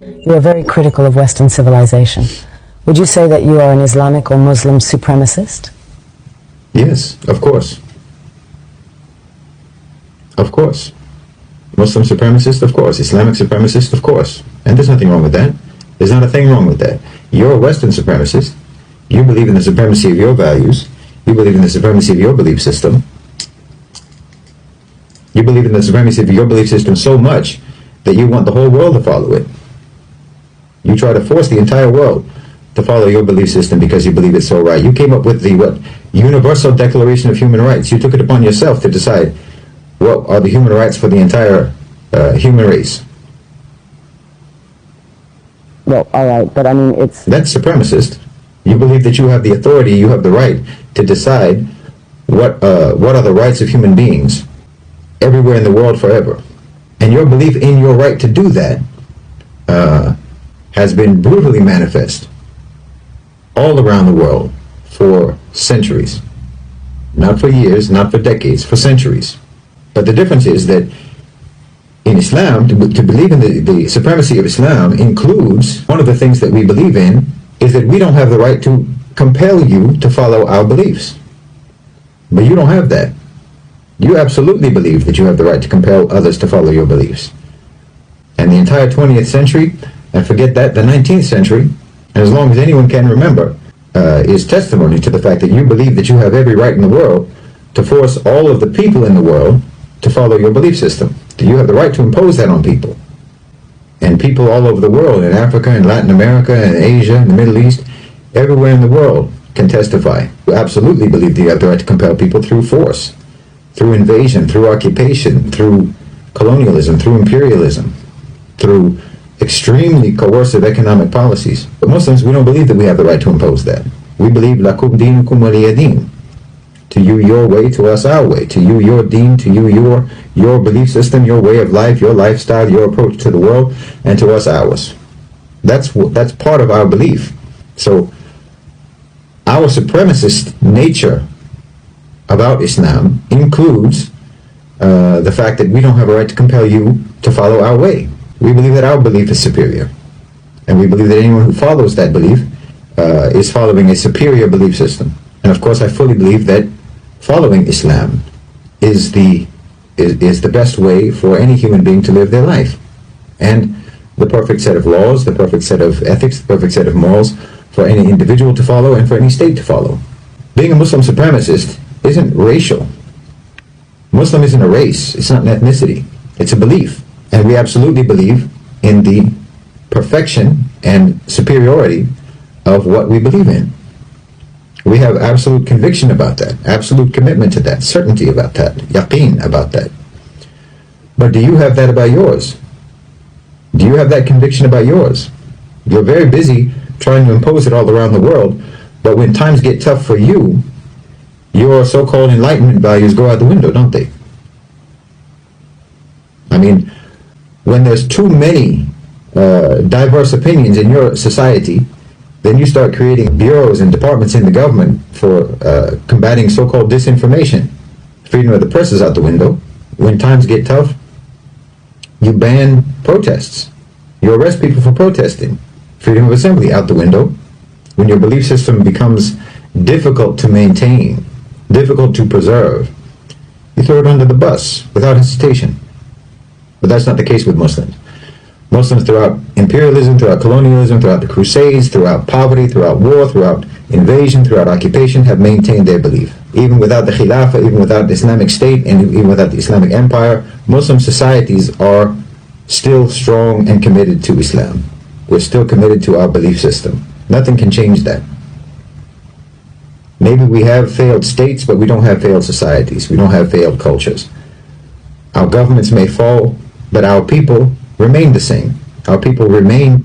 You are very critical of Western civilization. Would you say that you are an Islamic or Muslim supremacist? Yes, of course. Of course. Muslim supremacist, of course. Islamic supremacist, of course. And there's nothing wrong with that. There's not a thing wrong with that. You're a Western supremacist. You believe in the supremacy of your values. You believe in the supremacy of your belief system. You believe in the supremacy of your belief system so much that you want the whole world to follow it. You try to force the entire world to follow your belief system because you believe it's so right. You came up with the Universal Declaration of Human Rights. You took it upon yourself to decide what are the human rights for the entire human race. Well, all right, but I mean, it's... That's supremacist. You believe that you have the authority, you have the right to decide what are the rights of human beings everywhere in the world forever. And your belief in your right to do that has been brutally manifest all around the world for centuries. Not for years, not for decades, for centuries. But the difference is that in Islam, to believe in the supremacy of Islam includes, one of the things that we believe in is that we don't have the right to compel you to follow our beliefs. But you don't have that. You absolutely believe that you have the right to compel others to follow your beliefs. And the entire 20th century, and forget that, the 19th century, and as long as anyone can remember, is testimony to the fact that you believe that you have every right in the world to force all of the people in the world to follow your belief system. That you have the right to impose that on people. And people all over the world, in Africa, in Latin America, in Asia, in the Middle East, everywhere in the world can testify. You absolutely believe that you have the right to compel people through force, through invasion, through occupation, through colonialism, through imperialism, through extremely coercive economic policies. But Muslims, we don't believe that we have the right to impose that. We believe lakum dinukum waliya din. To you your way, to us our way. To you your deen, to you your belief system, your way of life, your lifestyle, your approach to the world, and to us ours. That's part of our belief. So our supremacist nature about Islam includes the fact that we don't have a right to compel you to follow our way. We believe that our belief is superior. And we believe that anyone who follows that belief is following a superior belief system. And of course I fully believe that following Islam is the best way for any human being to live their life. And the perfect set of laws, the perfect set of ethics, the perfect set of morals for any individual to follow and for any state to follow. Being a Muslim supremacist isn't racial. Muslim isn't a race, it's not an ethnicity, it's a belief. And we absolutely believe in the perfection and superiority of what we believe in. We have absolute conviction about that, absolute commitment to that, certainty about that, yaqeen about that. But do you have that about yours? Do you have that conviction about yours? You're very busy trying to impose it all around the world, but when times get tough for you, your so-called enlightenment values go out the window, don't they? I mean, when there's too many diverse opinions in your society, then you start creating bureaus and departments in the government for combating so-called disinformation. Freedom of the press is out the window. When times get tough, you ban protests. You arrest people for protesting. Freedom of assembly out the window. When your belief system becomes difficult to maintain, difficult to preserve, you throw it under the bus without hesitation. But that's not the case with Muslims. Muslims throughout imperialism, throughout colonialism, throughout the Crusades, throughout poverty, throughout war, throughout invasion, throughout occupation, have maintained their belief. Even without the Khilafah, even without the Islamic State, and even without the Islamic Empire, Muslim societies are still strong and committed to Islam. We're still committed to our belief system. Nothing can change that. Maybe we have failed states, but we don't have failed societies. We don't have failed cultures. Our governments may fall, but our people remain the same. Our people remain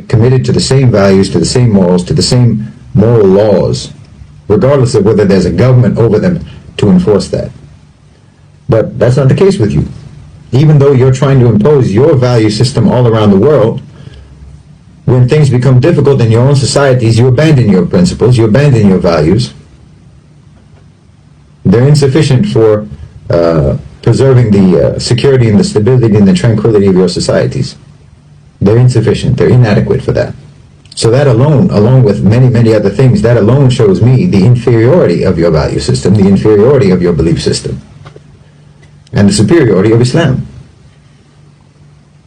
committed to the same values, to the same morals, to the same moral laws, regardless of whether there's a government over them to enforce that. But that's not the case with you. Even though you're trying to impose your value system all around the world, when things become difficult in your own societies, you abandon your principles, you abandon your values. They're insufficient for preserving the security and the stability and the tranquility of your societies. They're insufficient. They're inadequate for that. So that alone, along with many, many other things, that alone shows me the inferiority of your value system, the inferiority of your belief system, and the superiority of Islam.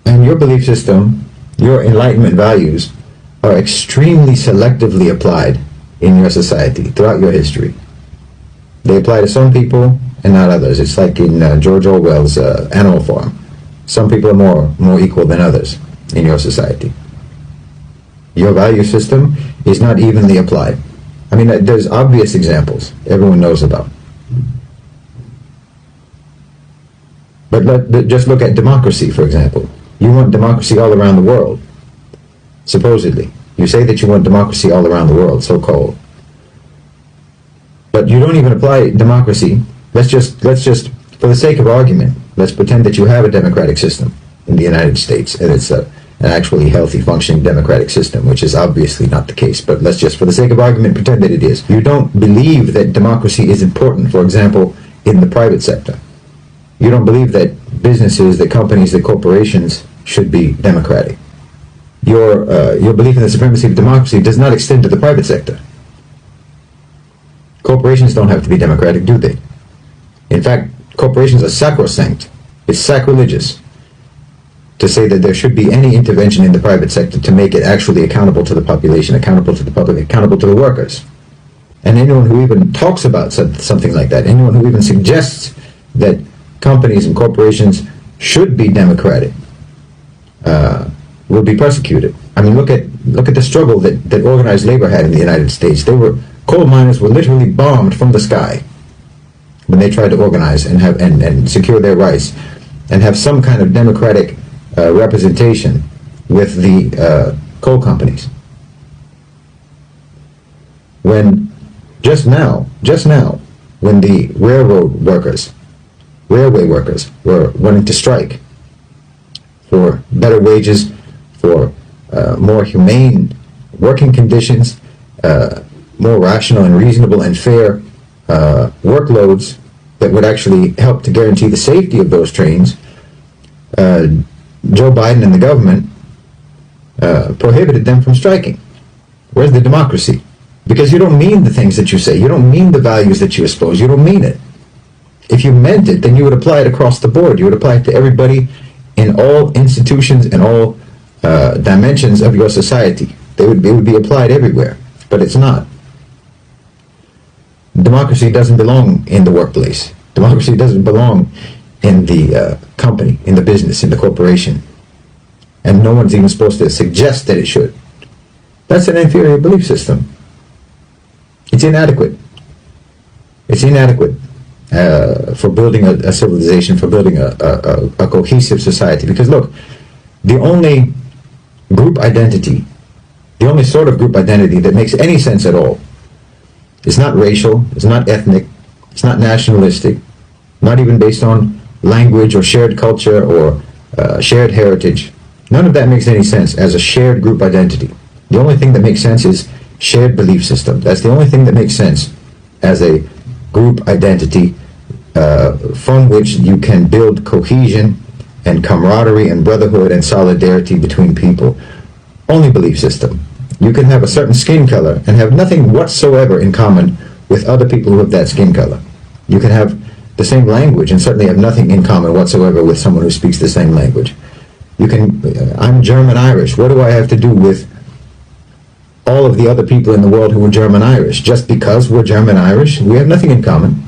And your belief system, your enlightenment values, are extremely selectively applied in your society throughout your history. They apply to some people and not others. It's like in George Orwell's Animal Farm. Some people are more equal than others in your society. Your value system is not evenly applied. I mean, there's obvious examples everyone knows about. But just look at democracy, for example. You want democracy all around the world, supposedly. You say that you want democracy all around the world, so-called. But you don't even apply democracy. Let's just, for the sake of argument, let's pretend that you have a democratic system in the United States, and it's an actually healthy, functioning democratic system, which is obviously not the case. But let's just, for the sake of argument, pretend that it is. You don't believe that democracy is important, for example, in the private sector. You don't believe that businesses, that companies, that corporations should be democratic. Your belief in the supremacy of democracy does not extend to the private sector. Corporations don't have to be democratic, do they? In fact, corporations are sacrosanct. It's sacrilegious to say that there should be any intervention in the private sector to make it actually accountable to the population, accountable to the public, accountable to the workers. And anyone who even talks about something like that, anyone who even suggests that companies and corporations should be democratic, will be persecuted. I mean, look at the struggle that organized labor had in the United States. Coal miners were literally bombed from the sky when they tried to organize and secure their rights and have some kind of democratic representation with the coal companies. When just now, when the railway workers were wanting to strike for better wages, for more humane working conditions, more rational and reasonable and fair workloads that would actually help to guarantee the safety of those trains, Joe Biden and the government prohibited them from striking. Where's the democracy? Because you don't mean the things that you say. You don't mean the values that you espouse. You don't mean it. If you meant it, then you would apply it across the board. You would apply it to everybody in all institutions and all dimensions of your society. It would be applied everywhere, but it's not. Democracy doesn't belong in the workplace. Democracy doesn't belong in the company, in the business, in the corporation. And no one's even supposed to suggest that it should. That's an inferior belief system. It's inadequate. It's inadequate for building a civilization, for building a cohesive society. Because look, the only group identity, the only sort of group identity that makes any sense at all, it's not racial, it's not ethnic, it's not nationalistic, not even based on language or shared culture or shared heritage. None of that makes any sense as a shared group identity. The only thing that makes sense is shared belief system. That's the only thing that makes sense as a group identity from which you can build cohesion and camaraderie and brotherhood and solidarity between people. Only belief system. You can have a certain skin color and have nothing whatsoever in common with other people who have that skin color. You can have the same language and certainly have nothing in common whatsoever with someone who speaks the same language. I'm German-Irish. What do I have to do with all of the other people in the world who are German-Irish? Just because we're German-Irish? We have nothing in common.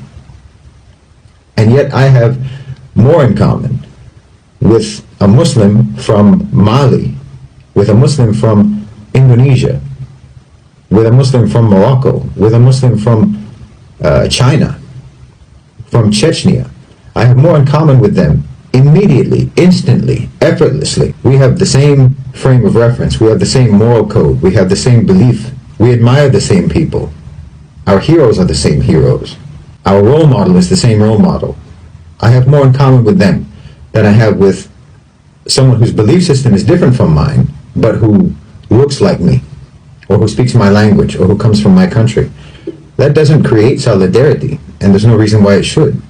And yet I have more in common with a Muslim from Mali, with a Muslim from Indonesia, with a Muslim from Morocco, with a Muslim from China, from Chechnya. I have more in common with them immediately, instantly, effortlessly. We have the same frame of reference. We have the same moral code. We have the same belief. We admire the same people. Our heroes are the same heroes. Our role model is the same role model. I have more in common with them than I have with someone whose belief system is different from mine, but who looks like me, or who speaks my language, or who comes from my country. That doesn't create solidarity, and there's no reason why it should.